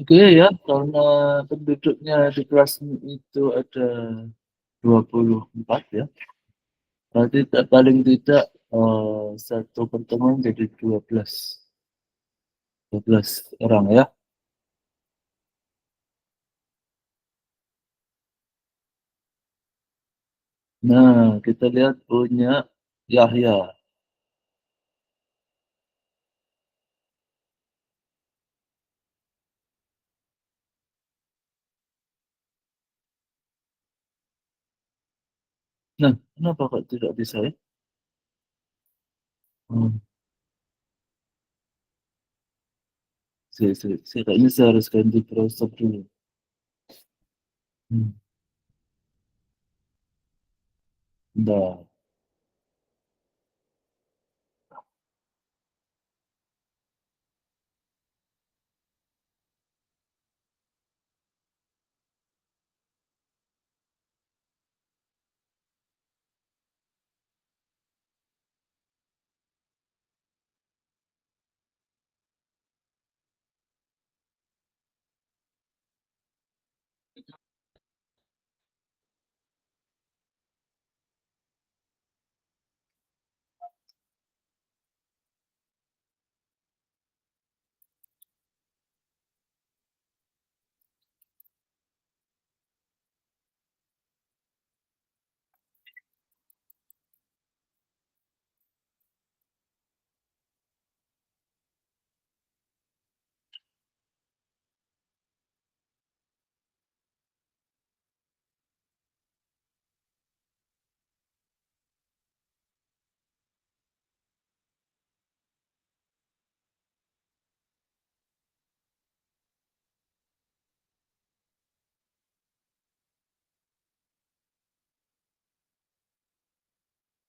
Oke ya, karena penduduknya di kelas itu ada 24 ya. Berarti paling tidak satu pertemuan jadi 12 orang ya. Nah, kita lihat punya Yahya. Nah, kenapa kok tidak bisa ya? Hmm, kayaknya saya harus ganti browser dulu. Hmm, bentar.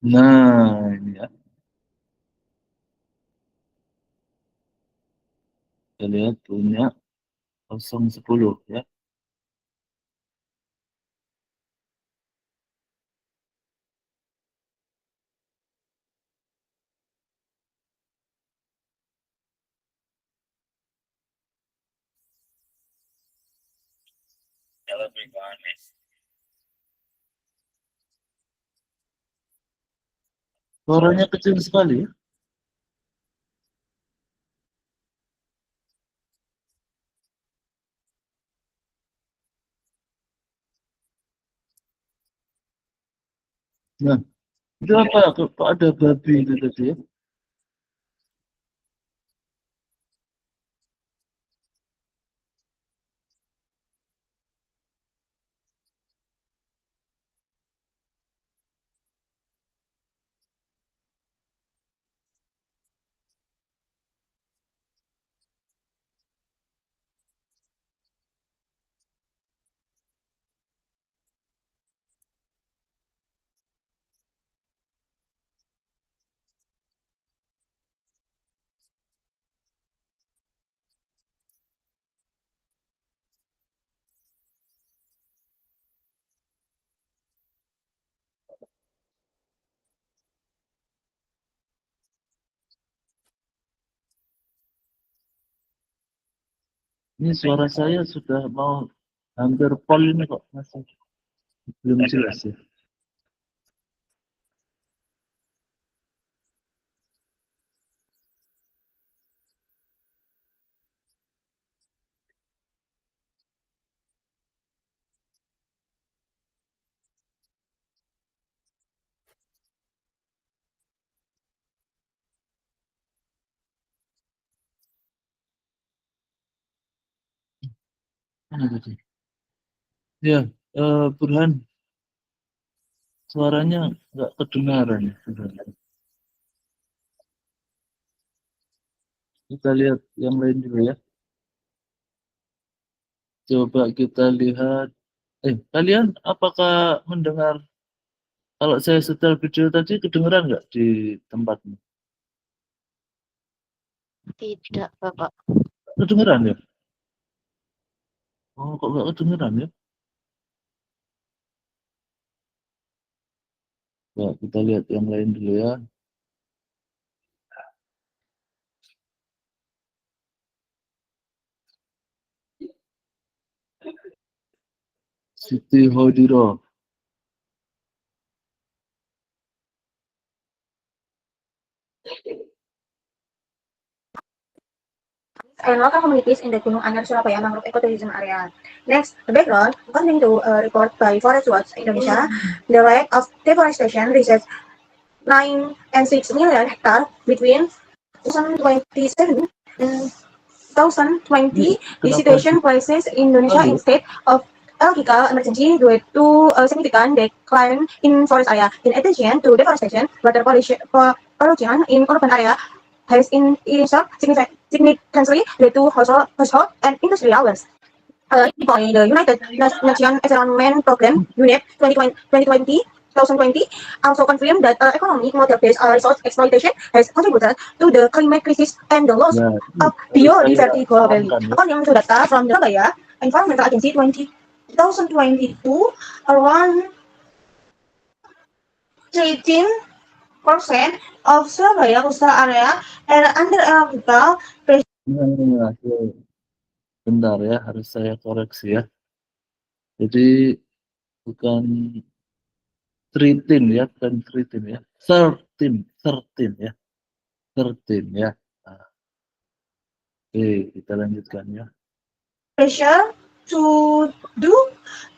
Nah, ini ya. Kita lihat punya 010 ya. Suaranya kecil sekali ya. Nah, itu apa? Kok ada babi itu tadi ya? Ini suara saya sudah mau hampir pol ini kok masih belum jelas ya. Mana tadi? Ya, Burhan, suaranya nggak kedengaran. Kita lihat yang lain dulu ya. Coba kita lihat. Kalian apakah mendengar kalau saya setel video tadi kedengeran nggak di tempatmu? Tidak, Bapak. Kedengeran ya? Oh, kok nggak kedengeran ya? Ya, kita lihat yang lain dulu ya. Siti Hodiro. And local communities in the Gunung Anyar Surabaya Mangrove Ecotourism Area. Next, the background, according to a report by Forest Watch Indonesia, the rate of deforestation reaches 9 and 6 million hectares between 2027 and 2020. The situation places Indonesia in state of ecological emergency due to a significant decline in forest area. In addition to deforestation, water pollution in urban area has increased significantly due to household and industrial waste. By the United Nations Environment Program, UNEP 2020, also confirmed that economic model-based resource exploitation has contributed to the climate crisis and the loss of biodiversity globally. According to data from the Surabaya Environmental Agency 2022, around 13% of Surabaya coastal area are under ecological pressure. Bentar ya, harus saya koreksi ya. Jadi bukan 13 ya, bukan 13 ya. 13 ya. 13 ya. Nah. Oke, kita lanjutkan ya. Pressure to do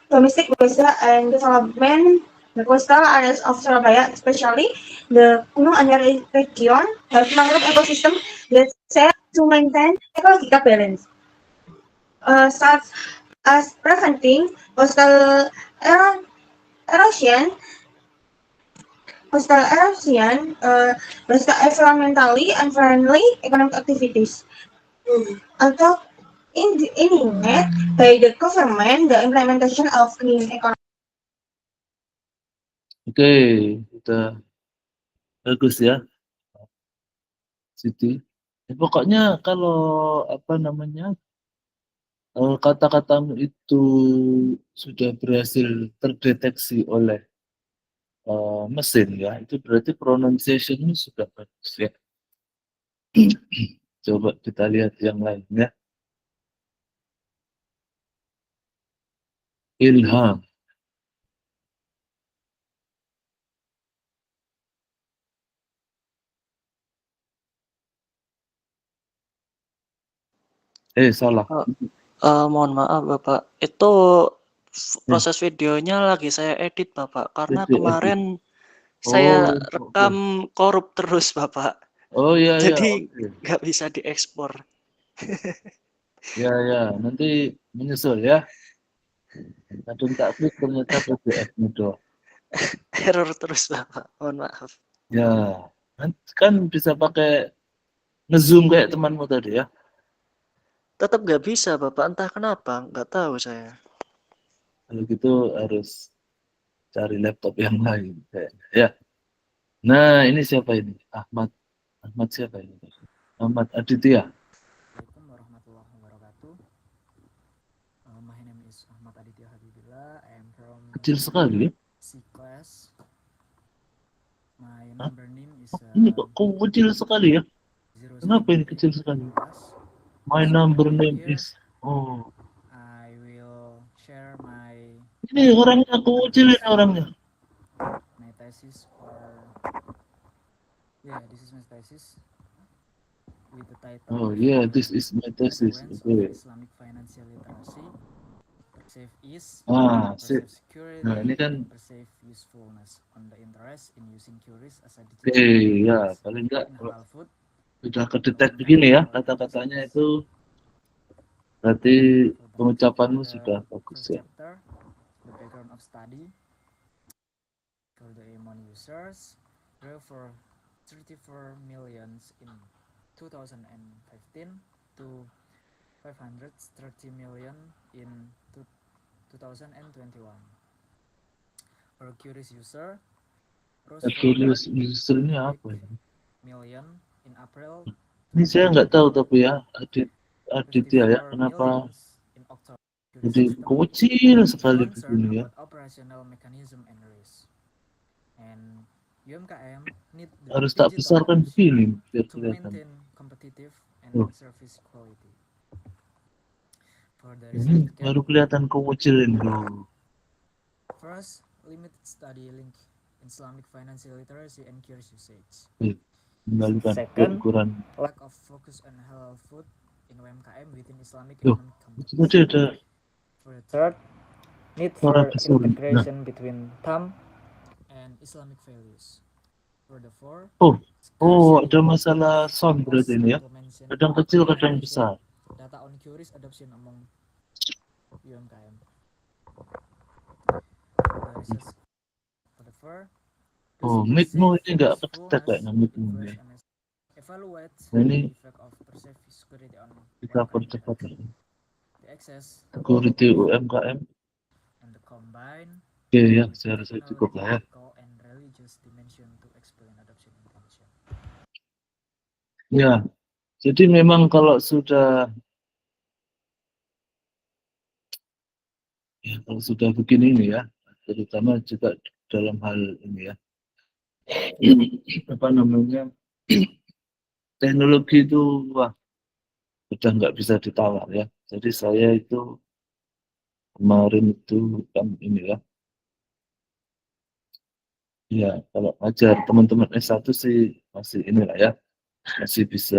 domestic waste and development the coastal areas of Surabaya, especially the Gunung Anyar region, have mangrove ecosystem that serve to maintain ecological balance, such as preventing coastal erosion, environmentally unfriendly economic activities. Although initiated by the government, the implementation of green economy. Oke, udah bagus ya, Siti. Ya, pokoknya kalau apa namanya kata-katamu itu sudah berhasil terdeteksi oleh mesin ya, itu berarti pronunciation-nya sudah bagus ya. Coba kita lihat yang lainnya. Ilham. Salah. Mohon maaf Bapak, itu proses videonya lagi saya edit Bapak, karena kemarin saya rekam korup terus Bapak. Oh iya, jadi nggak bisa diekspor. Ya, nanti menyusul ya. Kadang tak klik ternyata PDF-nya doang. Error terus Bapak, mohon maaf. Ya, kan bisa pakai nge-zoom kayak temanmu tadi ya. Tetap nggak bisa Bapak, entah kenapa, nggak tahu saya. Kalau gitu harus cari laptop yang lain kayaknya ya. Nah, ini siapa ini? Ahmad siapa ini? Ahmad Aditya. Assalamualaikum warahmatullahi wabarakatuh. My name is Ahmad Aditya Habibillah. I am from Kecil sekali ya? C class. My number name is ini kok kecil sekali ya? Kenapa ini kecil sekali? My number name is I will share my ini orangnya kecil ini orangnya. My thesis this is my thesis with the title This is my thesis. Okay. Islamic Financial Literacy. Perceive ease, perceive security, nah ini kan perceive usefulness on the interest in using QRIS as a digital ya, paling enggak sudah kedetek begini ya kata-katanya itu berarti pengucapanmu sudah bagus ya. The background of study for the among users grew for 34 millions in 2015 to 530 million in 2021. For curious user, Curious user ini apa ya? Million in April. Ini saya nggak tahu tapi ya, Aditya ya, kenapa jadi kecil sekali begini ya? Harus tak besarkan begini biar kelihatan. Ini baru kelihatan kecil ini loh. First, limited study link Islamic financial literacy and cures usage. Kembalikan ke Second, ukuran. lack of focus on halal food in UMKM within Islamic Loh, economic itu tadi ada For the third, need suara for besar. Nah, integration between TAM and Islamic values. For the fourth, ada masalah sound berarti ini ya. Kadang kecil, kadang besar. data on QRIS adoption among UMKM. For the fourth, Mic-mu ini nggak kedetek kayaknya mic-mu ya. Evaluate Nah, ini the effect of perceived security on kita UMKM percepat production. ya. The access Security UMKM. and the combine Oke ya, saya rasa cukup lah ya. technological and religious dimension to explain adoption intention. Ya, jadi memang kalau sudah begini ini ya, terutama juga dalam hal ini ya, apa namanya, teknologi itu wah sudah nggak bisa ditawar ya. Jadi saya itu kemarin itu kan ini ya, ya kalau ngajar teman-teman S1 sih masih inilah ya, masih bisa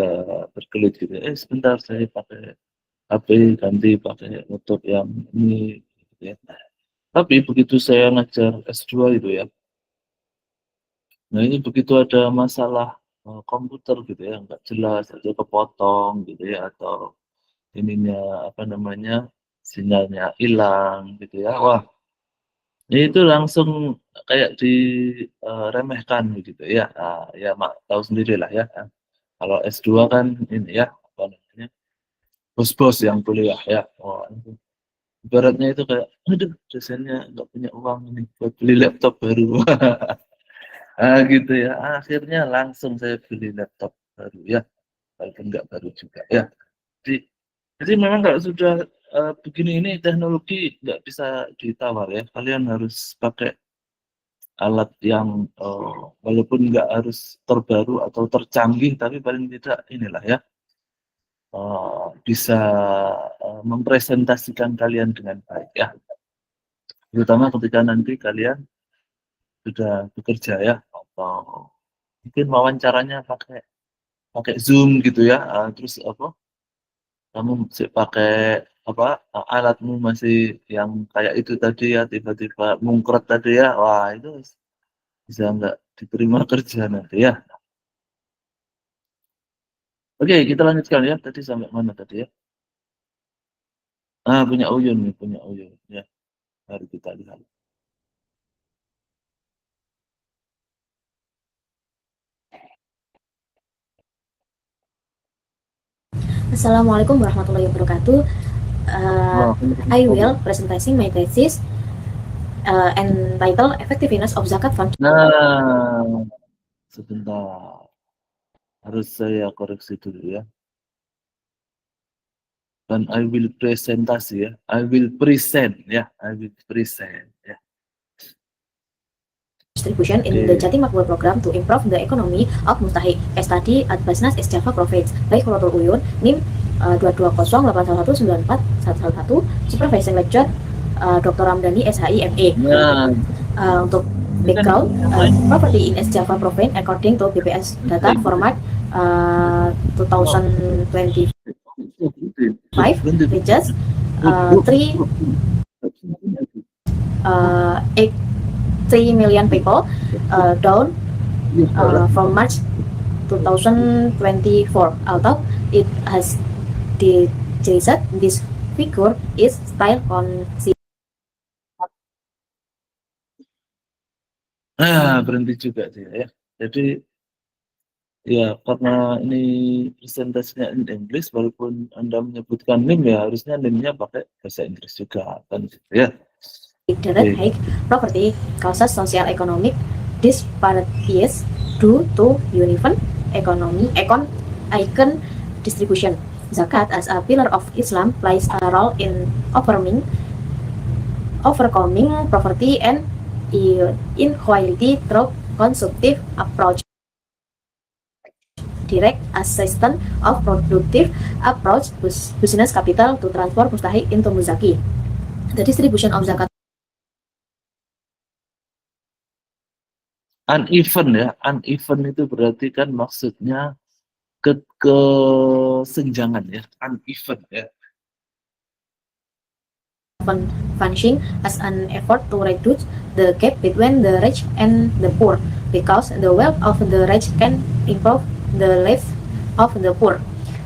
berkelit gitu. Sebentar saya pakai HP ganti pakai laptop yang ini gitu ya. Tapi begitu saya ngajar S2 itu ya, nah ini begitu ada masalah komputer gitu ya, nggak jelas, atau kepotong gitu ya, atau ininya apa namanya, sinyalnya hilang gitu ya. Wah, itu langsung kayak diremehkan gitu ya. Ya tahu sendiri lah ya. Kalau S2 kan ini ya, apa namanya, bos-bos yang kuliah ya. Wah, ibaratnya itu kayak, aduh dosennya nggak punya uang ini buat beli laptop baru. Gitu ya. Akhirnya langsung saya beli laptop baru ya, walaupun nggak baru juga ya. Jadi memang kalau sudah begini ini teknologi nggak bisa ditawar ya. Kalian harus pakai alat yang walaupun nggak harus terbaru atau tercanggih, tapi paling tidak inilah ya, bisa mempresentasikan kalian dengan baik ya. Terutama ketika nanti kalian sudah bekerja ya, atau mungkin wawancaranya pakai Zoom gitu ya, terus apa, kamu masih pakai apa, alatmu masih yang kayak itu tadi ya, tiba-tiba mungkret tadi ya, wah itu bisa nggak diterima kerja nanti ya. Oke, kita lanjutkan ya, tadi sampai mana tadi ya? Punya Uyun nih, punya Uyun ya. Mari kita lihat. Assalamualaikum warahmatullahi wabarakatuh. I will presenting my thesis entitled Effectiveness of Zakat Fund. Nah, sebentar. Harus saya koreksi dulu ya. Dan I will presentasi ya. I will present ya. I will present ya. Distribution in the Jatim Makmur program to improve the economy of Mustahik. Study at Basnas East Java Province. Baik Khuratul Uyun, NIM 220819411, Supervising Lecturer Dr. Ramdhani SHI MA. Untuk background, property in East Java Province according to BPS data format 2025 reaches 3 million people, down from March 2024. Although it has decreased, this figure is still consistent. Berhenti juga dia ya. Jadi ya karena ini presentasinya in English, walaupun Anda menyebutkan NIM ya harusnya NIM-nya pakai bahasa Inggris juga kan gitu ya. Direct high property causes social economic disparities due to uneven icon distribution. Zakat as a pillar of Islam plays a role in overcoming poverty and inequality through consumptive approach, direct assistance of productive approach, business capital to transform mustahik into muzaki. The distribution of zakat uneven ya. Uneven itu berarti kan maksudnya kesenjangan ya. Uneven ya. Functioning as an effort to reduce the gap between the rich and the poor, because the wealth of the rich can improve the life of the poor.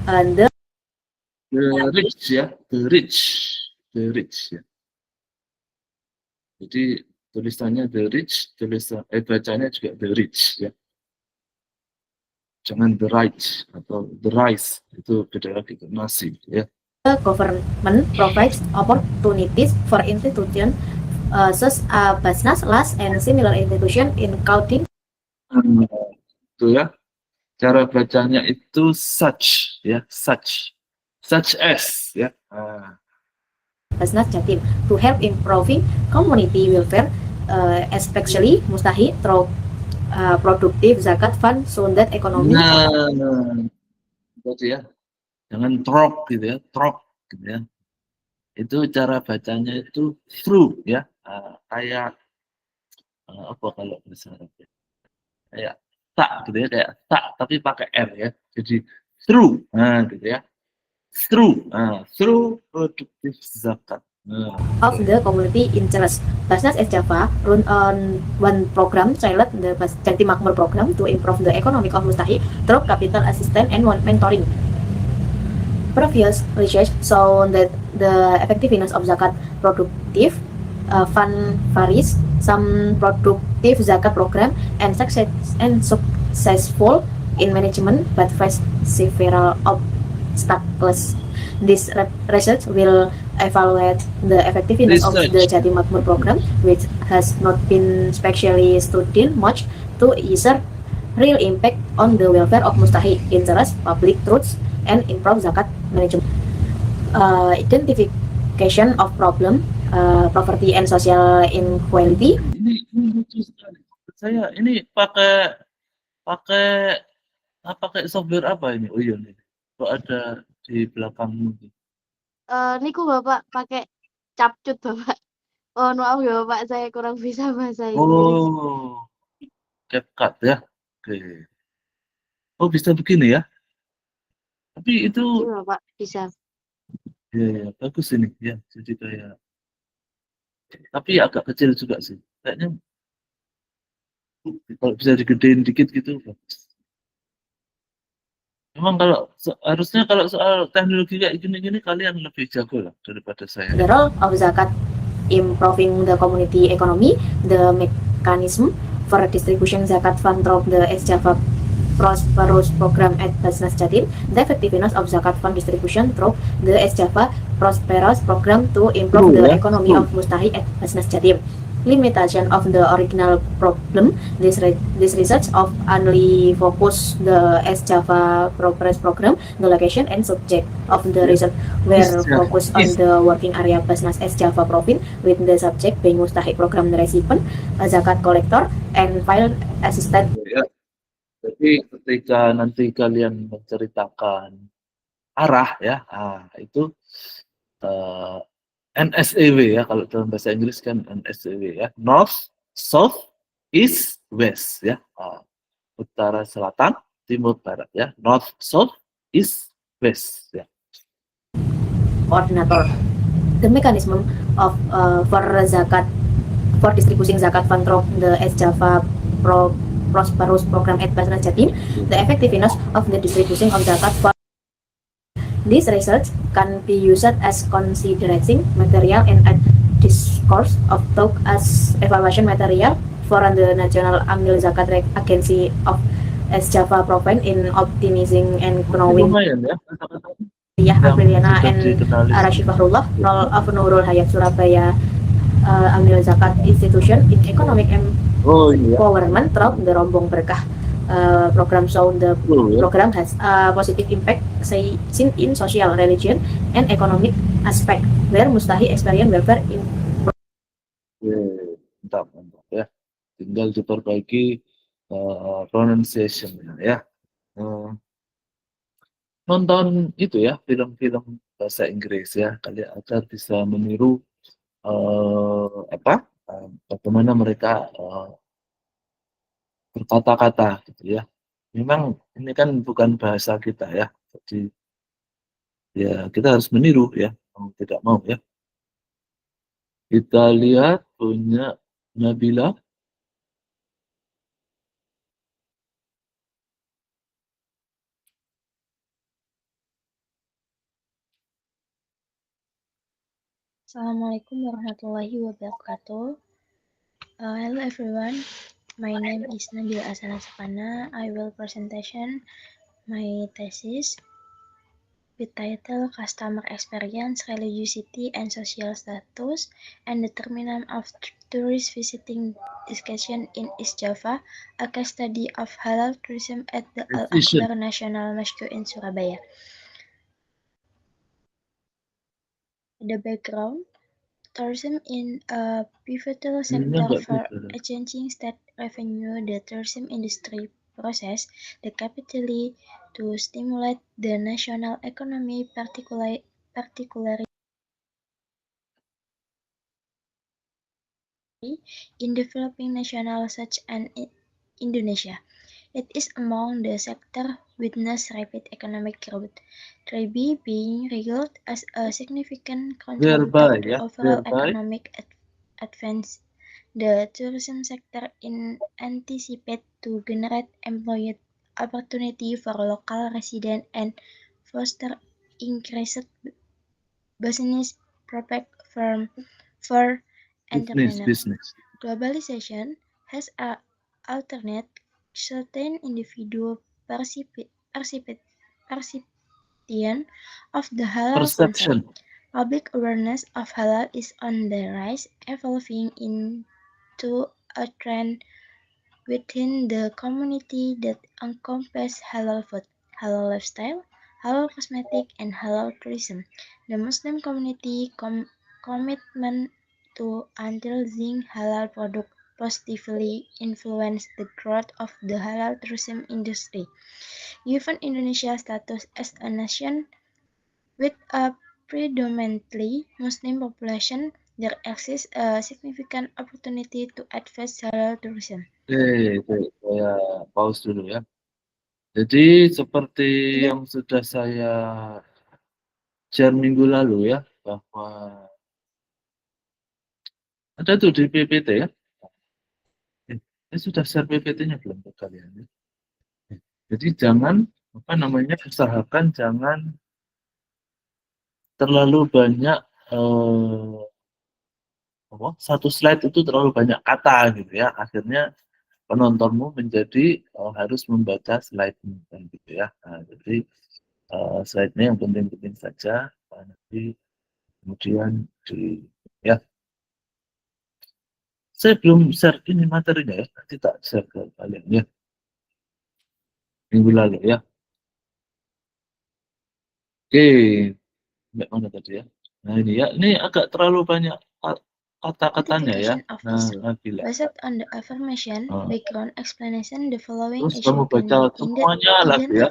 And the rich ya, the rich ya. Jadi tulisannya the rich, bacanya juga the rich ya. Jangan the right atau the rice, itu beda lagi, nasi ya. government provides opportunities for institutions such as Basnas, LAS, and similar institutions including Itu ya. Cara bacanya itu such ya, such as ya. Basnas Jatim to help improving community welfare, especially Mustahi through productive zakat fund so that economy. Gitu ya. Jangan trok gitu ya, trok gitu ya. Itu cara bacanya itu through ya. Kayak apa kalau bahasa Arab ya? Kayak tak gitu ya, kayak tak tapi pakai R ya. Jadi through, gitu ya. Through productive zakat. Of the community interest. Basnas S Java run on one program pilot, the Janti Makmur program, to improve the economic of Mustahi through capital assistance and mentoring. Previous research shown that the effectiveness of zakat productive fund varies. Some productive zakat program and successful in management but face several obstacles. This research will evaluate the effectiveness of the Jatim Makmur program, which has not been specially studied much, to measure real impact on the welfare of Mustahi, interest, public truths, and improve zakat management. Identification of problem, poverty and social inequality. Ini lucu sekali. Saya ini pakai software apa ini? Oh iya nih. Kok ada di belakangmu? Niku Bapak pakai capcut Bapak. Oh maaf ya Bapak, saya kurang bisa bahasa Inggris. Oh, CapCut ya. Oke. Oh bisa begini ya? Tapi itu Iya Bapak, bisa. ya bagus ini ya. Jadi kayak tapi agak kecil juga sih. Kayaknya kalau bisa digedein dikit gitu bagus. Memang harusnya kalau soal teknologi kayak gini-gini kalian lebih jago lah daripada saya. The role of zakat improving the community economy, the mechanism for distribution zakat fund through the S Java Prosperous program at Basnas Jatim, the effectiveness of zakat fund distribution through the S Java Prosperous program to improve the economy of Mustahi at Basnas Jatim. Limitation of the original problem. This research of only focus the S Java Progress program, the location and subject of the research were focused on the working area Basnas S Java Province, with the subject being Mustahi program recipient, zakat collector, and file assistant. Ya. Jadi ketika nanti kalian menceritakan arah ya, itu NSEW ya, kalau dalam bahasa Inggris kan NSEW ya, North, South, East, West ya, utara, selatan, timur, barat ya, North, South, East, West ya. Coordinator. The mechanism of for distributing zakat fund through the S Java Prosperous program at Basnas Jatim, the effectiveness of the distribution of zakat fund. This research can be used as considering material and a discourse of talk as evaluation material for the National Amil Zakat Agency of S Java Province in optimizing and growing. Lumayan ya. Ya, Apriliana and Arashi Fahrullah, role of Nurul Hayat Surabaya Amil Zakat Institution in Economic Empowerment through the Rombong Berkah program. So the program has a positive impact seen in social, religion, and economic aspect where Mustahi experience welfare in. Mantap ya. Tinggal diperbaiki pronunciation ya. Nonton itu ya, film-film bahasa Inggris ya, kalian agar bisa meniru bagaimana mereka berkata-kata gitu ya. Memang ini kan bukan bahasa kita ya. Jadi ya kita harus meniru ya, mau tidak mau ya. Kita lihat punya Nabila. Assalamualaikum warahmatullahi wabarakatuh. Hello everyone. My name is Nabila Asana Sapana. I will presentation my thesis with title Customer Experience, Religiosity and Social Status and Determinant of Tourist Visiting Discussion in East Java, a case study of halal tourism at the Al Efficient. Akbar National Mosque in Surabaya. The background. Tourism is a pivotal Ini sector enggak for bisa. achieving state revenue. The tourism industry process the capital to stimulate the national economy, particularly in developing nations such as Indonesia. It is among the sectors witness rapid economic growth, Trebi being regarded as a significant contributor to overall economic advance. The tourism sector is anticipated to generate employment opportunity for local residents and foster increased business prospects for entrepreneurs. Business. Globalization has altered certain individual perception of the halal Perception. concept. Public awareness of halal is on the rise, evolving into a trend within the community that encompasses halal food, halal lifestyle, halal cosmetic, and halal tourism. The Muslim community commitment to indulging halal products positively influenced the growth of the halal tourism industry. Given Indonesia's status as a nation with a predominantly Muslim population, there exists a significant opportunity to advance halal tourism. Saya pause dulu ya. Jadi seperti yang sudah saya share minggu lalu ya, bahwa ada tuh di PPT ya. Sudah share PPT-nya belum ke kalian ya? Jadi jangan usahakan jangan terlalu banyak satu slide itu terlalu banyak kata gitu ya. Akhirnya penontonmu menjadi harus membaca slide-nya gitu ya. Nah, jadi slide-nya yang penting-penting saja, nanti kemudian ya. Saya belum share ini materinya ya, nanti tak share ke kalian ya. Minggu lalu ya. Oke, mana tadi ya? Nah ini ya, ini agak terlalu banyak kata-katanya ya. Nah, gila. Based on the affirmation, background explanation, the following Terus kamu baca semuanya lagi ya.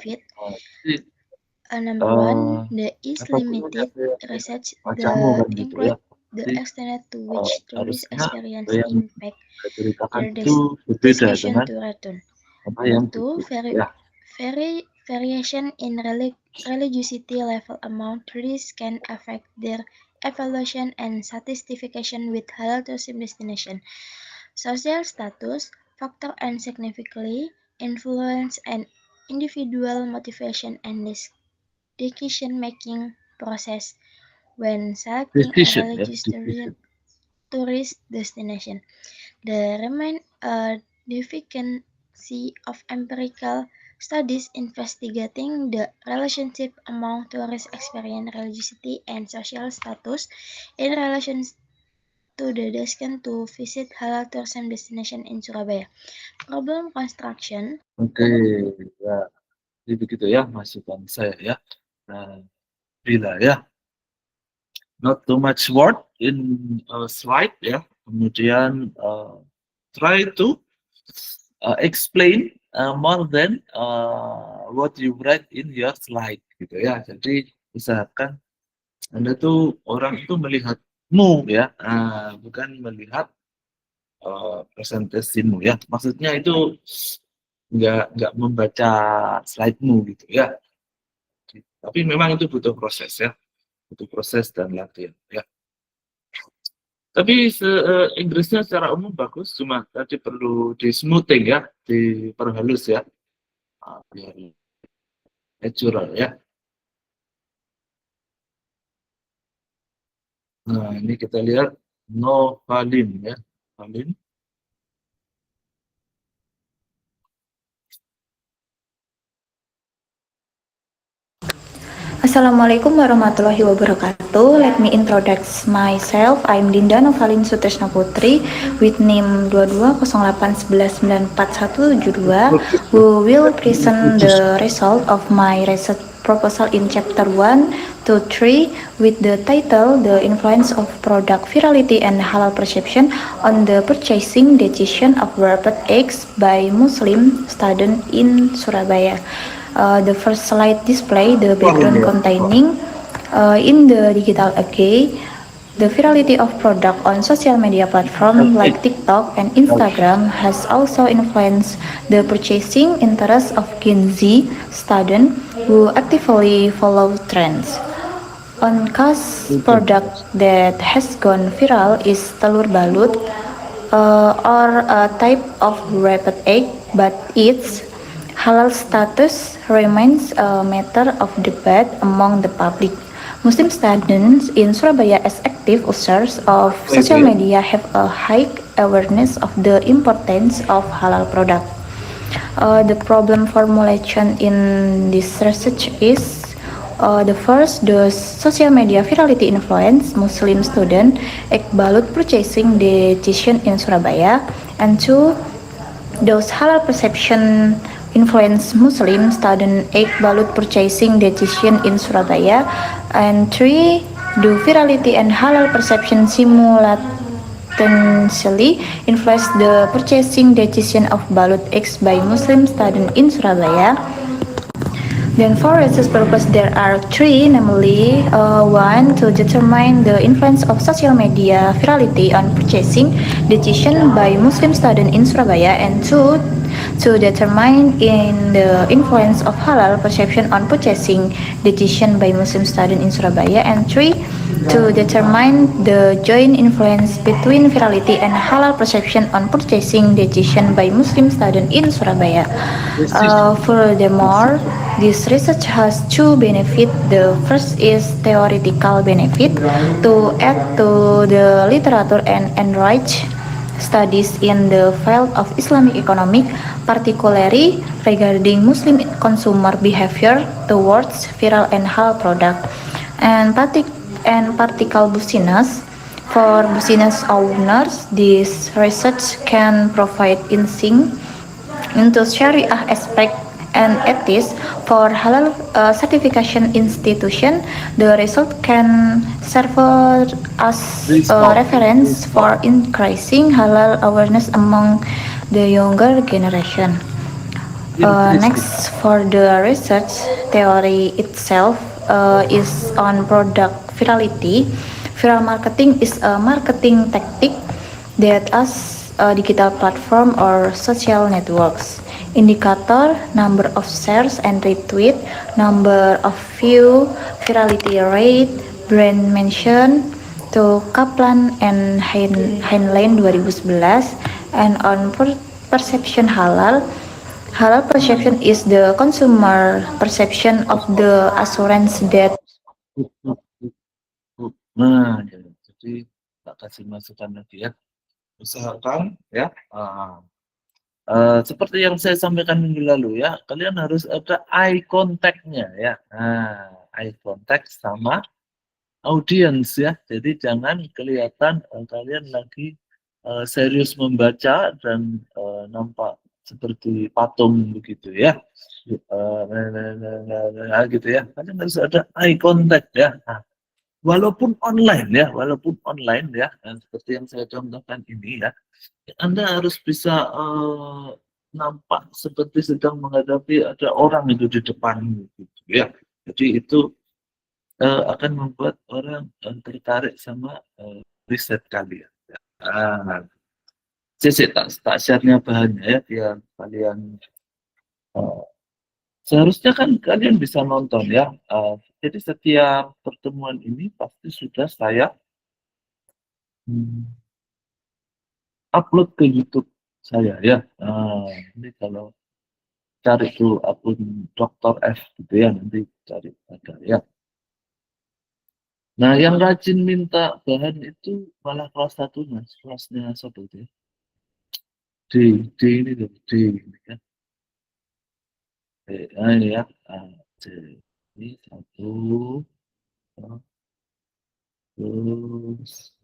Number one, there is limited research the extent to which tourist experience impact their destination to return. Number two, variation in religiosity level among tourists can affect their evaluation and satisfaction with halal tourism destination. Social status factor and significantly influence an individual motivation and decision-making process when selecting a religious tourist destination. There remains a deficiency of empirical studies investigating the relationship among tourist experience, religiosity, and social status in relation to the decision to visit halal tourism destination in Surabaya. Problem construction. Oke, ya. Jadi begitu ya masukan saya ya. Nah, bila ya. Not too much word in slide ya. Kemudian try to explain more than what you write in your slide gitu ya. Jadi usahakan Anda tuh orang itu melihatmu ya, bukan melihat presentasimu ya. Maksudnya itu nggak membaca slide-mu gitu ya. Tapi memang itu butuh proses ya, butuh proses dan latihan ya. Tapi Inggrisnya secara umum bagus, cuma tadi perlu di smoothing ya, diperhalus ya, biar natural ya. Nah ini kita lihat Novalin ya, Novalin. Assalamualaikum warahmatullahi wabarakatuh. Let me introduce myself. I'm Dinda Novalin Sutresna Putri with NIM 220811947172 who will present the result of my research proposal in chapter 1 to 3 with the title The Influence of Product Virality and Halal Perception on the Purchasing Decision of Wrapped Eggs by Muslim Student in Surabaya. The first slide display the background containing in the digital age, the virality of product on social media platform like TikTok and Instagram has also influenced the purchasing interest of Gen Z students who actively follow trends. On cost product that has gone viral is telur balut or a type of wrapped egg, but its halal status remains a matter of debate among the public. Muslim students in Surabaya as active users of social media have a high awareness of the importance of halal product. The problem formulation in this research is the first, the social media virality influence Muslim student egg balut purchasing decision in Surabaya, and two, those halal perception influence Muslim student egg balut purchasing decision in Surabaya, and three, do virality and halal perception simultaneously influence the purchasing decision of balut eggs by Muslim student in Surabaya. Then for research purpose there are three, namely one, to determine the influence of social media virality on purchasing decision by Muslim student in Surabaya, and two, to determine in the influence of halal perception on purchasing decision by Muslim student in Surabaya, and three, to determine the joint influence between virality and halal perception on purchasing decision by Muslim student in Surabaya. Furthermore, this research has two benefits. The first is theoretical benefit to add to the literature and enrich studies in the field of Islamic economic, particularly regarding Muslim consumer behavior towards viral and halal product, and practical business. For business owners, this research can provide insight into Sharia aspect and ethics. For halal certification institution, the result can serve as a reference for increasing halal awareness among the younger generation. Next, for the research theory itself is on product virality. Viral marketing is a marketing tactic that as a digital platform or social networks. Indicator, number of shares and retweet, number of view, virality rate, brand mention, to Kaplan and Heinlein 2011, and on perception halal. Halal perception is the consumer perception of the assurance that. Nah, jadi tak kasih masukan lagi ya. Usahakan ya. Seperti yang saya sampaikan minggu lalu ya, kalian harus ada eye contact-nya ya. Nah, eye contact sama audience ya. Jadi jangan kelihatan kalian lagi serius membaca dan nampak seperti patung begitu ya. Gitu ya. Kalian harus ada eye contact ya. Nah, walaupun online ya, seperti yang saya contohkan ini ya. Anda harus bisa nampak seperti sedang menghadapi ada orang itu di depanmu gitu ya. Jadi itu akan membuat orang tertarik sama riset kalian. tak share-nya bahannya ya biar kalian seharusnya kan kalian bisa nonton ya. Jadi setiap pertemuan ini pasti sudah saya upload ke YouTube saya ya. Ini kalau cari tuh akun Dr. F gitu ya, nanti cari ada ya. Nah, yang rajin minta bahan itu malah kelas 1 mas, kelasnya satu itu ya. D ini loh, D ini kan. Ini ya, D ini satu, terus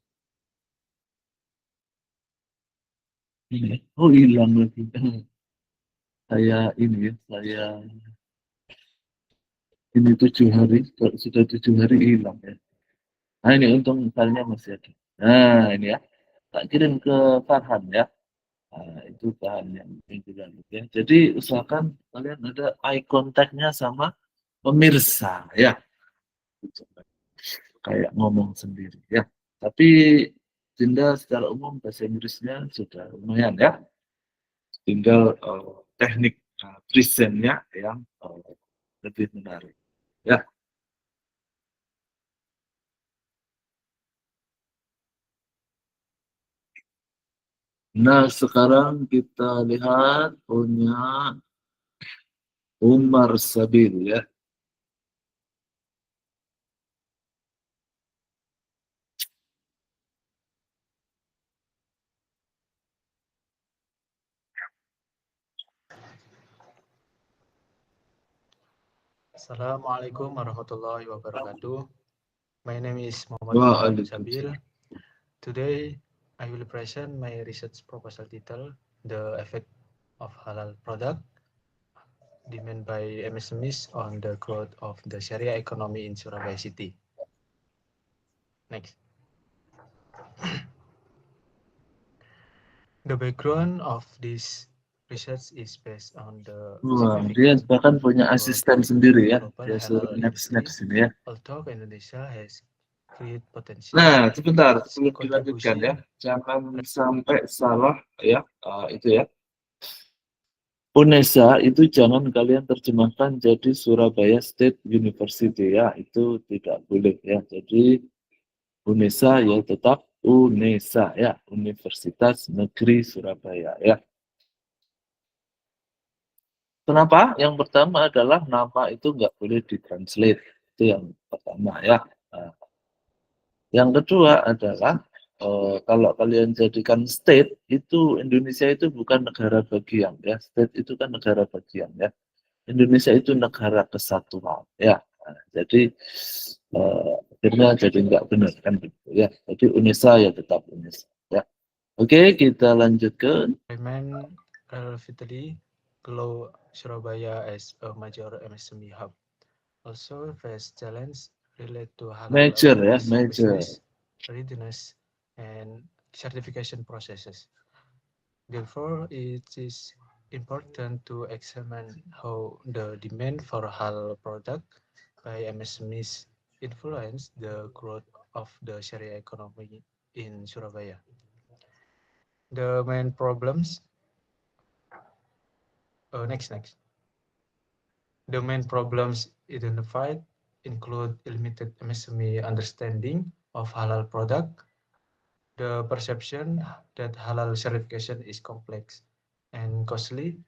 ini, oh hilang lagi. Saya ini ya, saya ini 7 hari, kalau sudah 7 hari hilang ya. Nah ini untung misalnya masih ada. Nah ini ya, tak kirim ke Farhan ya. Nah, itu bahan yang juga ya. Jadi usahakan kalian ada eye contact-nya sama pemirsa ya. Kayak ngomong sendiri ya. Tapi Dinda secara umum bahasa Inggrisnya sudah lumayan ya. Tinggal teknik presentnya yang lebih menarik ya. Nah, sekarang kita lihat punya Umar Sabil ya. Assalamualaikum warahmatullahi wabarakatuh. My name is Muhammad Sabil. Today, I will present my research proposal title, The Effect of Halal Product, Demand by MSMEs on the Growth of the Sharia Economy in Surabaya City. Next. The background of this research is based on the Wah, dia bahkan punya asisten sendiri ya. Dia suruh next ini ya. Although Indonesia has great potential. Nah, sebentar sebelum dilanjutkan ya. Jangan sampai salah ya. Itu ya. UNESA itu jangan kalian terjemahkan jadi Surabaya State University ya. Itu tidak boleh ya. Jadi UNESA ya tetap UNESA ya. Universitas Negeri Surabaya ya. Kenapa? Yang pertama adalah nama itu nggak boleh ditranslate. Itu yang pertama ya. Nah, yang kedua adalah kalau kalian jadikan state, itu Indonesia itu bukan negara bagian ya. State itu kan negara bagian ya. Indonesia itu negara kesatuan ya. Nah, jadi akhirnya jadi nggak benar kan gitu ya. Jadi UNESA ya tetap UNESA ya. Oke, kita lanjut ke relatively close Surabaya as a major MSME hub. Also face challenge related to major ya, major readiness and certification processes. Therefore, it is important to examine how the demand for halal product by MSMEs influence the growth of the Sharia economy in Surabaya. The main problems. Next. The main problems identified include limited MSME understanding of halal product, the perception that halal certification is complex and costly,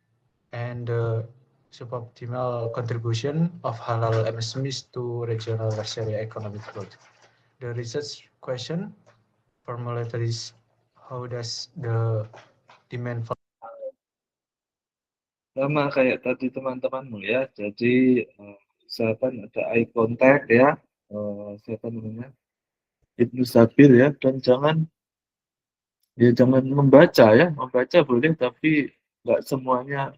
and the suboptimal contribution of halal MSMEs to regional Sharia economic growth. The research question formulated is, how does the demand for sama kayak tadi teman-temanmu ya. Jadi usahakan ada eye contact ya. Siapa namanya? Ibnu Sabir ya. Dan jangan membaca ya. Membaca boleh tapi nggak semuanya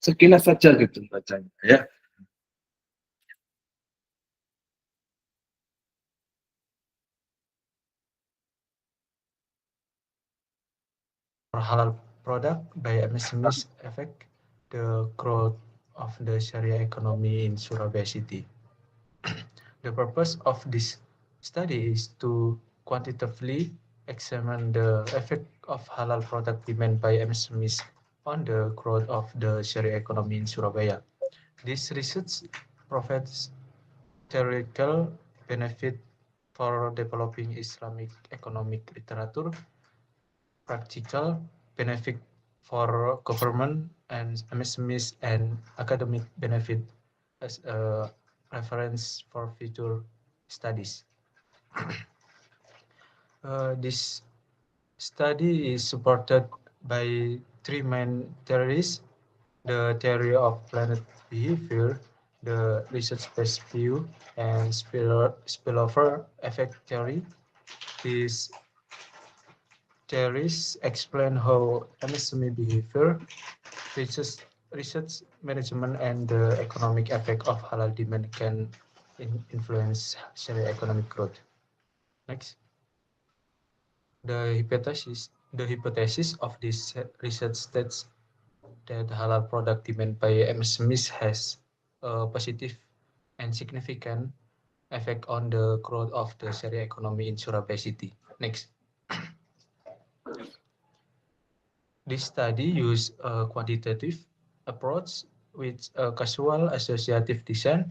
sekilas saja gitu bacanya ya. halal product by MSMEs affect the growth of the Sharia economy in Surabaya City. The purpose of this study is to quantitatively examine the effect of halal product demand by MSMEs on the growth of the Sharia economy in Surabaya. This research provides theoretical benefit for developing Islamic economic literature, practical benefit for government and MSMEs, and academic benefit as a reference for future studies. This study is supported by three main theories: the theory of planet behavior, the research-based view, and spillover effect theory. These theories explain how MSME behavior, research management, and the economic effect of halal demand can influence Sharia economic growth. Next. The hypothesis of this research states that halal product demand by MSMEs has a positive and significant effect on the growth of the Sharia economy in Surabaya City. Next. This study used a quantitative approach with a casual associative design.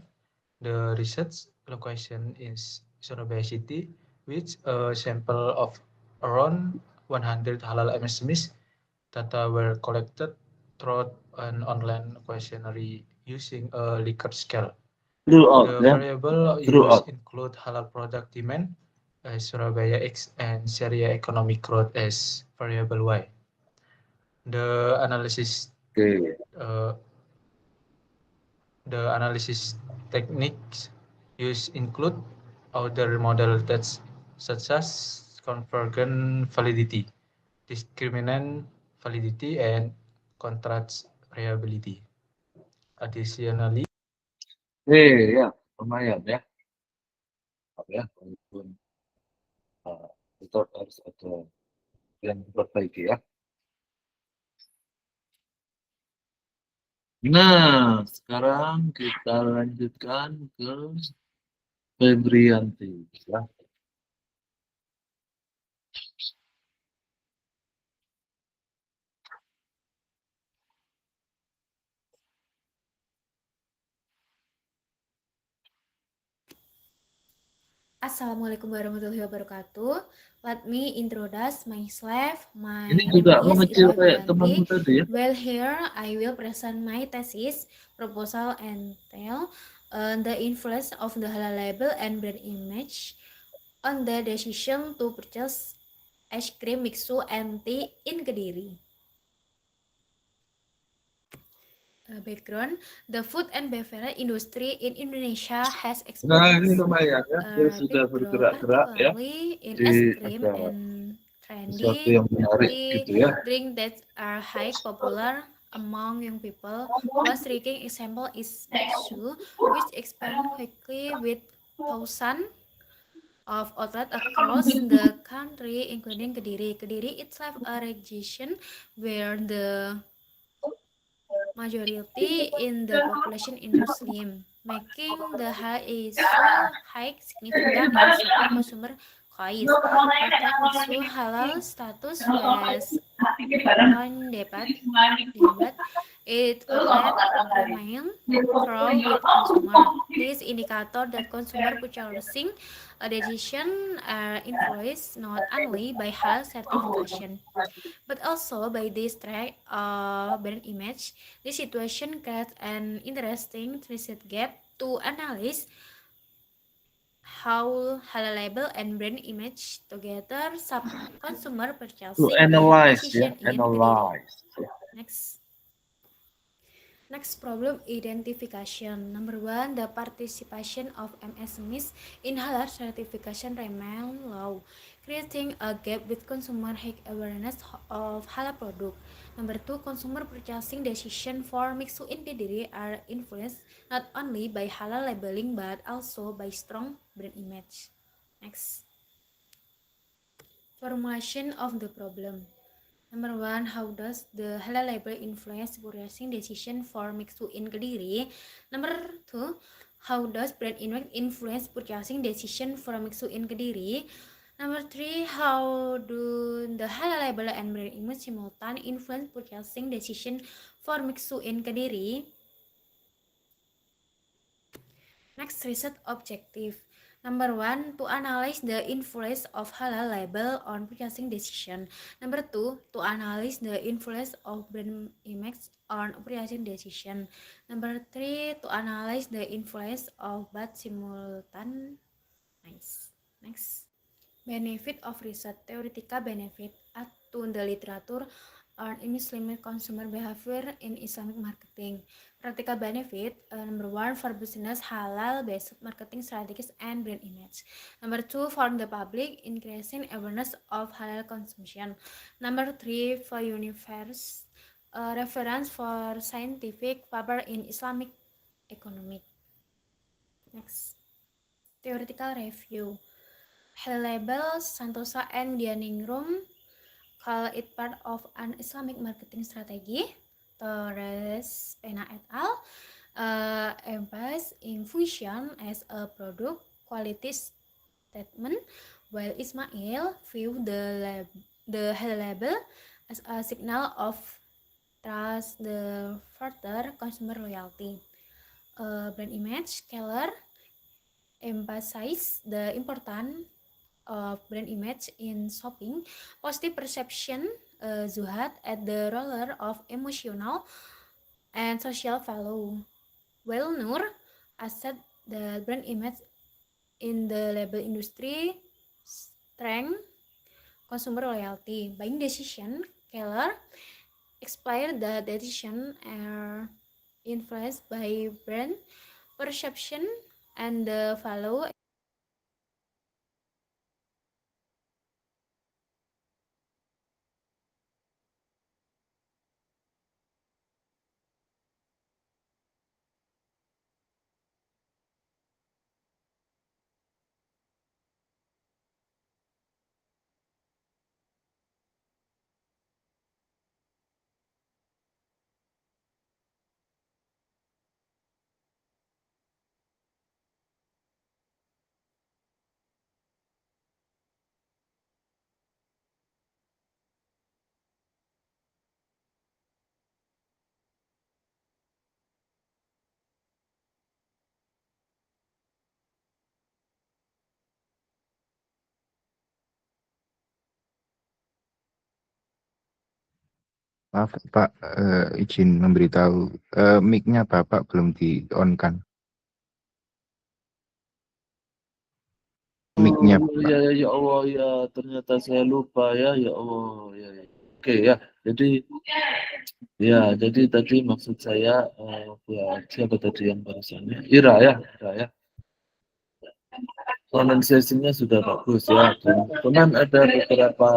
The research location is Surabaya City, with a sample of around 100 halal MSMEs. Data were collected through an online questionnaire using a Likert scale. The variable used include halal product demand, Surabaya X, and Sharia economic growth as variable Y. The analysis techniques used include other model tests such as convergent validity, discriminant validity, and contrast reliability. Additionally, ya, lumayan ya. Ya, walaupun tetap harus ada yang diperbaiki ya. Nah, sekarang kita lanjutkan ke Febrianti ya. Assalamualaikum warahmatullahi wabarakatuh. Let me introduce myself. My Ini name juga is mengecil Isma kayak temanmu Febrianti. tadi ya. Well, here I will present my thesis, proposal, and tell the influence of the halal label and brand image on the decision to purchase ice cream, mixu, and tea in Kediri. Background: the food and beverage industry in Indonesia has Nah, ini experienced lumayan ya. Dia sudah rapid growth, bergerak-gerak ya. particularly in Di ice cream ada and sesuatu trendy yang menarik tea gitu ya. drink that are high popular among young people. One striking example is mixu, which expand quickly with thousands of outlets across the country, including Kediri. Kediri itself a region where the majority in the population is Muslim, making the high issue high significant in shaping consumer choice. After mixu halal status was on debate, it outlet remain through with consumer. This indicator that consumer purchasing a decision are influenced not only by halal certification, but also by this track of brand image. This situation creates an interesting research gap to analyze how halal label and brand image together sub consumer To purchasing analyze ya, decision in Kediri. analyze. Next problem identification. Number 1, the participation of MSMEs in halal certification remain low, creating a gap with consumer high awareness of halal product. Number 2, consumer purchasing decision for mixu in Kediri are influenced not only by halal labeling but also by strong brand image. Next, formulation of the problem. Number 1, how does the halal label influence purchasing decision for mixu in Kediri? Number 2, how does brand image influence purchasing decision for mixu in Kediri? Number 3, how do the halal label and brand image simultan influence purchasing decision for Mixu in Kediri? Next, research objective. Number 1, to analyze the influence of halal label on purchasing decision. Number 2, to analyze the influence of brand image on purchasing decision. Number 3, to analyze the influence of both simultan. Next. Benefit of research. Theoretical benefit to the literature on image limit consumer behavior in Islamic marketing. Practical benefit, number 1, for business halal based marketing strategies and brand image. Number 2, for the public, increasing awareness of halal consumption. Number 3, for universe, reference for scientific paper in Islamic economic. Next, theoretical review. Halal label, Santosa and Dianingrum call it part of an Islamic marketing strategy. Torres Pena et al. Emphasize in function as a product quality statement, while Ismail view the halal label as a signal of trust, the further consumer loyalty. Brand image, Keller emphasize the importance of brand image in shopping, positive perception, Zuhad at the roller of emotional and social value. Well, Nur asset the brand image in the label industry, strength, consumer loyalty. Buying decision, Keller explained the decision are influenced by brand perception and the value. Maaf Pak, izin memberitahu, mic-nya Bapak belum di-on-kan. Mic-nya Oh Bapak. ya Allah ya, ternyata saya lupa ya Allah ya. Oke ya, jadi tadi maksud saya ya siapa tadi yang barusannya? Ira ya. Pronunciation-nya sudah bagus ya. Cuman ada beberapa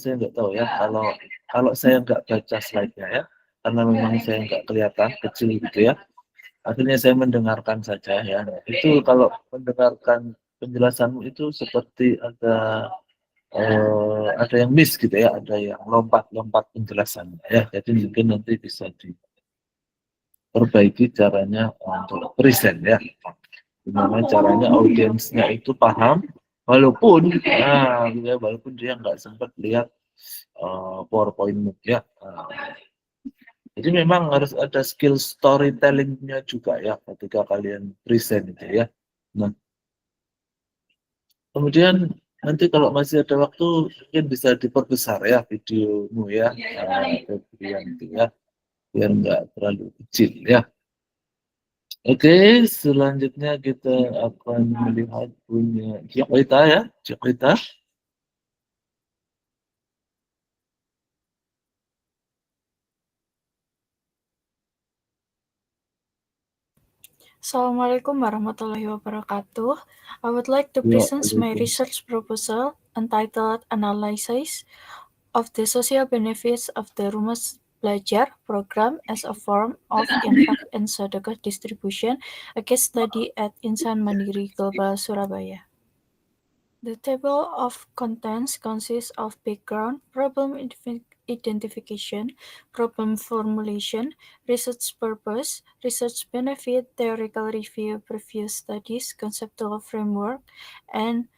saya nggak tahu ya kalau saya nggak baca slide-nya ya, karena memang saya nggak kelihatan kecil gitu ya. Akhirnya saya mendengarkan saja ya. Itu kalau mendengarkan penjelasanmu itu seperti ada yang miss gitu ya, ada yang lompat-lompat penjelasannya ya. Jadi mungkin nanti bisa diperbaiki caranya untuk present ya. Gimana caranya audiensnya itu paham, walaupun dia nggak sempat lihat PowerPoint-mu ya. Jadi memang harus ada skill storytelling-nya juga ya ketika kalian present itu ya. Nah, kemudian nanti kalau masih ada waktu mungkin bisa diperbesar ya videomu ya, biar nggak terlalu kecil ya. Oke, selanjutnya kita akan melihat punya Jakarta ya, Jakarta. Assalamualaikum warahmatullahi wabarakatuh. I would like to present my research proposal entitled Analysis of the Social Benefits of the Rumus Belajar program as a form of infak and sedekah distribution, a case study at Insan Mandiri Global Surabaya. The table of contents consists of background, problem identification, problem formulation, research purpose, research benefit, theoretical review, previous studies, conceptual framework, and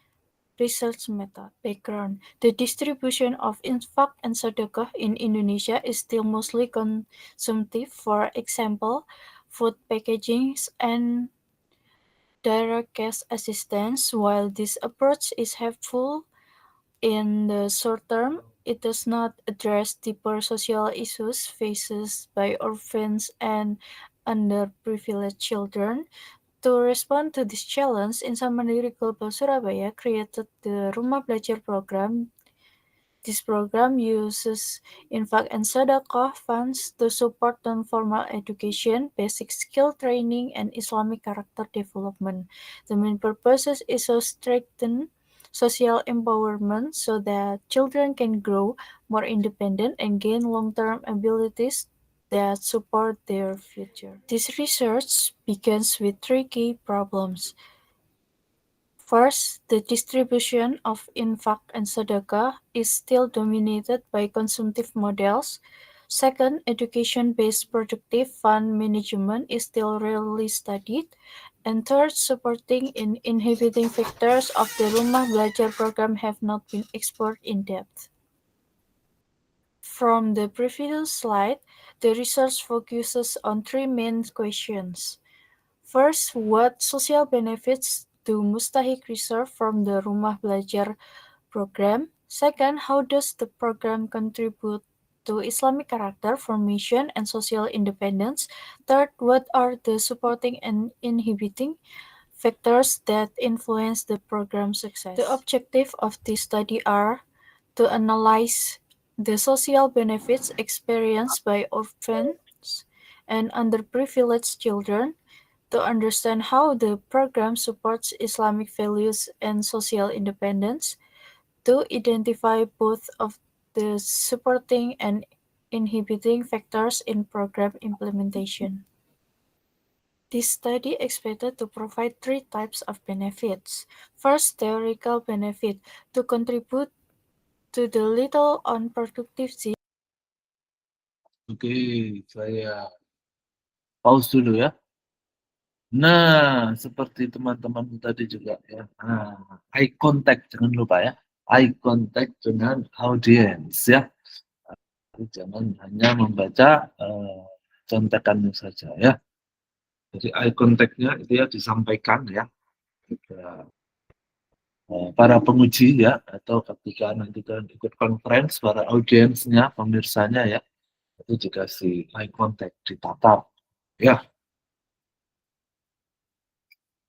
research method. Background. The distribution of infak and sedekah in Indonesia is still mostly consumptive. For example, food packaging and direct cash assistance. While this approach is helpful in the short term, it does not address deeper social issues faced by orphans and underprivileged children. To respond to this challenge, Insan Mandiri Global Surabaya created the Rumah Belajar program. This program uses infak and sedekah funds to support non-formal education, basic skill training, and Islamic character development. The main purpose is to strengthen social empowerment so that children can grow more independent and gain long-term abilities that support their future. This research begins with three key problems. First, the distribution of infak and sedekah is still dominated by consumptive models. Second, education-based productive fund management is still rarely studied. And third, supporting and inhibiting factors of the Rumah Belajar program have not been explored in depth. From the previous slide, the research focuses on three main questions. First, what social benefits do Mustahik receive from the Rumah Belajar program? Second, how does the program contribute to Islamic character formation and social independence? Third, what are the supporting and inhibiting factors that influence the program's success? The objective of this study are to analyze the social benefits experienced by orphans and underprivileged children, to understand how the program supports Islamic values and social independence, to identify both of the supporting and inhibiting factors in program implementation. This study expected to provide three types of benefits. First, theoretical benefit, to contribute to the little unproductive Oke, saya pause dulu ya. Nah, seperti teman-teman tadi juga ya. Nah, eye contact jangan lupa ya. Eye contact dengan audiens ya. Jangan hanya membaca contekannya saja ya. Jadi eye contact-nya itu ya disampaikan ya. Kepada para penguji ya, atau ketika nanti kalian ikut conference, para audiensnya, pemirsanya ya, itu dikasih eye contact, ditatap ya.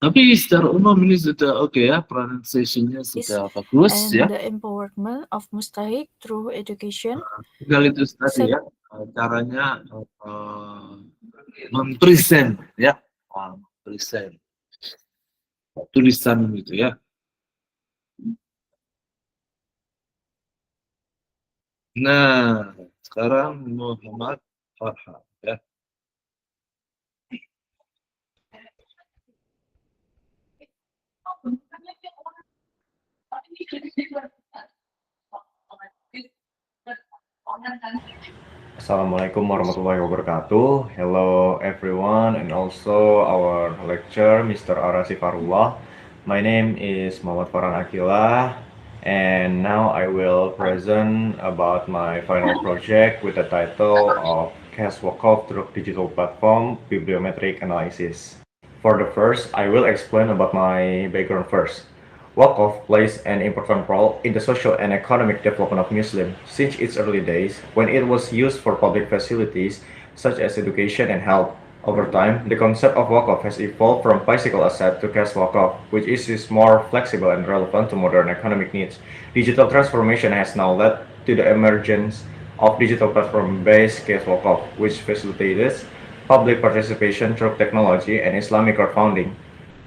Tapi secara umum ini sudah oke ya, pronunciation-nya sudah bagus and ya. the empowerment of Mustahik through education. Tinggal itu tadi ya, caranya mempresent ya, present tulisan gitu ya. Nah, sekarang Muhammad Farhan ya. Assalamualaikum warahmatullahi wabarakatuh. Hello everyone and also our lecturer Mr. Arasi Farullah. My name is Muhammad Farhan Akila and now I will present about my final project with the title of Cash Wakaf through Digital Platform Bibliometric Analysis. For the first, I will explain about my background first. Wakaf plays an important role in the social and economic development of Muslims since its early days when it was used for public facilities such as education and health. Over time, the concept of Wakaf has evolved from bicycle asset to cash Wakaf, which is more flexible and relevant to modern economic needs. Digital transformation has now led to the emergence of digital platform-based cash Wakaf, which facilitates public participation through technology and Islamic crowdfunding.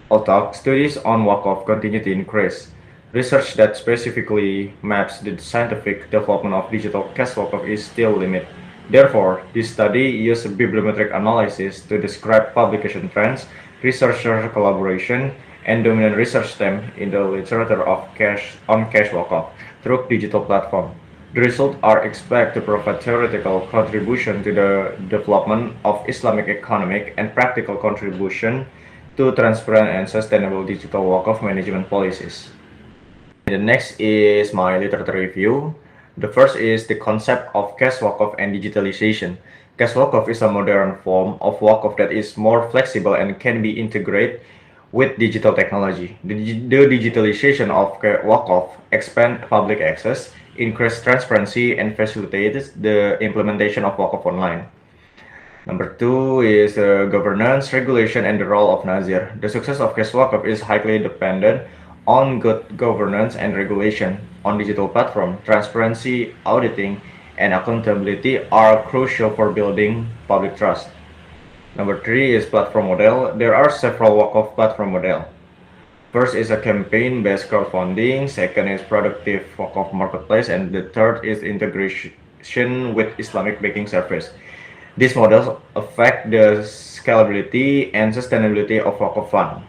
Although studies on Wakaf continue to increase, research that specifically maps the scientific development of digital cash Wakaf is still limited. Therefore, this study uses bibliometric analysis to describe publication trends, researcher collaboration, and dominant research themes in the literature of cash Wakaf through digital platform. The results are expected to provide theoretical contribution to the development of Islamic economic and practical contribution to transparent and sustainable digital Wakaf management policies. The next is my literature review. The first is the concept of cash walk-off and digitalization. Cash walk-off is a modern form of walk-off that is more flexible and can be integrated with digital technology. The digitalization of walk-off expands public access, increases transparency, and facilitates the implementation of walk-off online. Number 2 is governance, regulation, and the role of Nazir. The success of cash walk-off is highly dependent on good governance and regulation on digital platform. Transparency, auditing, and accountability are crucial for building public trust. Number 3 is platform model. There are several walk-off platform model. First is a campaign-based crowdfunding. Second is productive walk-off marketplace, and the third is integration with Islamic banking service. These models affect the scalability and sustainability of walk-off fund.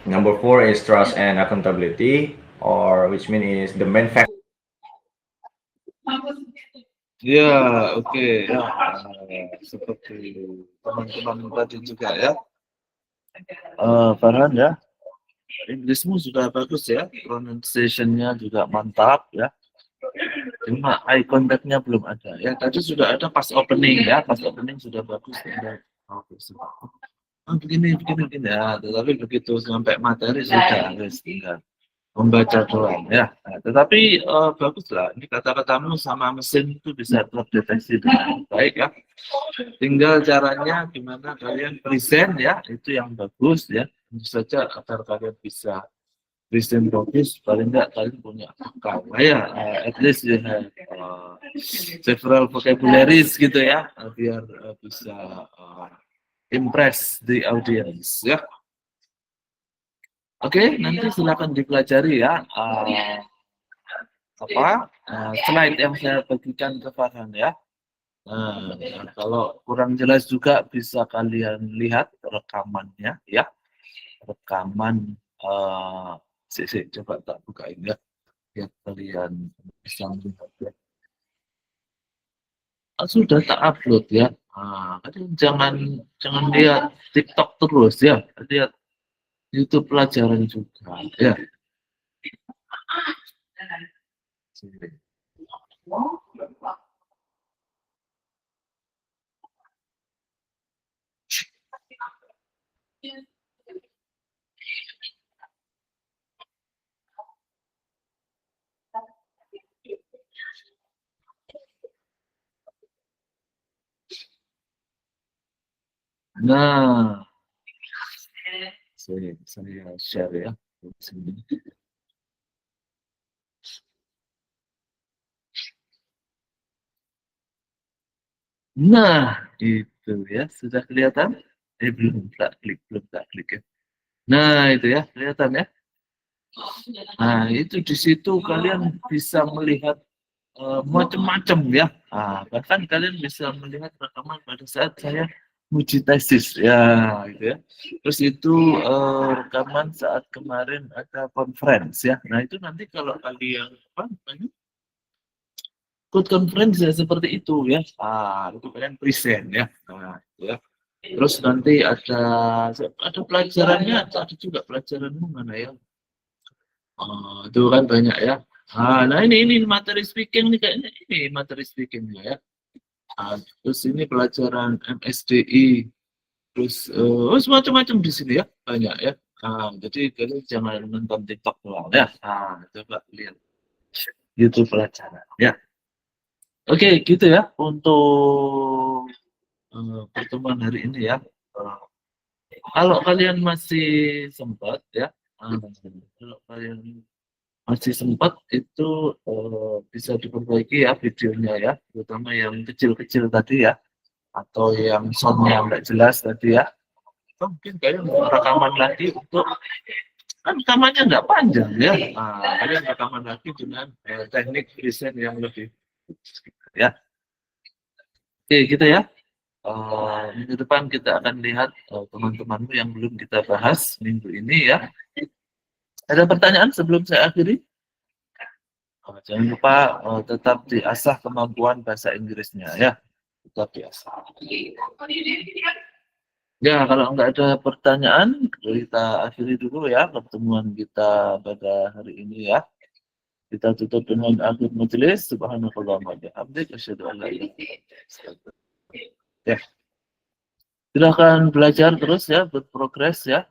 Number 4 is trust and accountability, or which means is the main factor. Ya, oke ya. Seperti teman-teman tadi juga ya. Farhan ya. Inggrismu sudah bagus ya, pronunciation-nya juga mantap ya. Cuma eye contact-nya belum ada ya. Tadi sudah ada pas opening ya, pas opening sudah bagus. Begini ya. Tetapi begitu sampai materi sudah harus tinggal membaca doang ya. Nah, tetapi baguslah. Ini kata-katamu sama mesin itu bisa terdeteksi dengan baik ya. Tinggal caranya gimana kalian present ya, itu yang bagus ya. Tentu saja agar kalian bisa present bagus, paling enggak kalian punya akal ya. At least you have several vocabularies gitu ya, biar bisa impress the audience ya. Oke, nanti silakan dipelajari ya. Slide yang saya bagikan ke Farhan ya. Kalau kurang jelas juga bisa kalian lihat rekamannya ya. Rekaman coba tak bukain ya. Biar kalian bisa melihat ya. Sudah tak upload ya. Kalian jangan lihat TikTok terus ya. Lihat YouTube pelajaran juga ya. Nah, saya share ya di sini. Nah, itu ya, sudah kelihatan? Belum tak klik ya. Nah, itu ya, kelihatan ya. Nah, itu di situ kalian bisa melihat macam-macam ya. Bahkan kalian bisa melihat rekaman pada saat saya uji tesis ya, gitu ya. Terus itu rekaman saat kemarin ada conference ya. Nah, itu nanti kalau kalian ikut conference ya seperti itu ya. Itu kalian present ya. Nah, itu ya. Terus nanti ada pelajarannya, ada juga pelajaranmu mana ya? Itu kan banyak ya. Nah ini materi speaking nih kayaknya ini materi speakingnya ya. Terus ini pelajaran MSDI. Terus macam-macam di sini ya, banyak ya. Jadi kalian jangan nonton TikTok doang ya. Coba lihat YouTube pelajaran ya. Oke, gitu ya untuk pertemuan hari ini ya. Kalau kalian masih sempat ya, kalau kalian masih sempat itu bisa diperbaiki ya videonya ya, terutama yang kecil-kecil tadi ya, atau yang soundnya nggak jelas tadi ya. Atau mungkin kalian rekaman lagi untuk kan rekamannya nggak panjang ya. Kalian rekaman lagi dengan teknik present yang lebih ya. Oke, gitu ya. Minggu depan kita akan lihat teman-temanmu yang belum kita bahas minggu ini ya. Ada pertanyaan sebelum saya akhiri? Jangan lupa tetap diasah kemampuan bahasa Inggrisnya ya. Tetap diasah. Ya, kalau nggak ada pertanyaan, kita akhiri dulu ya pertemuan kita pada hari ini ya. Kita tutup dengan akhir majelis. Subhanallahumma wa bihamdik, asyhadu an la ilaha illa anta. Ya. Silakan belajar terus ya, berprogres ya.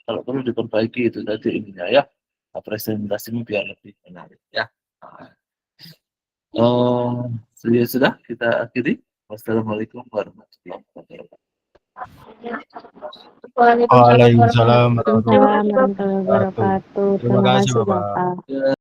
Kalau perlu diperbaiki itu tadi ininya ya. Presentasinya biar lebih menarik ya. Sudah kita akhiri. Wassalamualaikum warahmatullahi wabarakatuh. Waalaikumsalam Waalaikumsalam warahmatullahi warahmatullahi wabarakatuh. wabarakatuh. Terima kasih Bapak.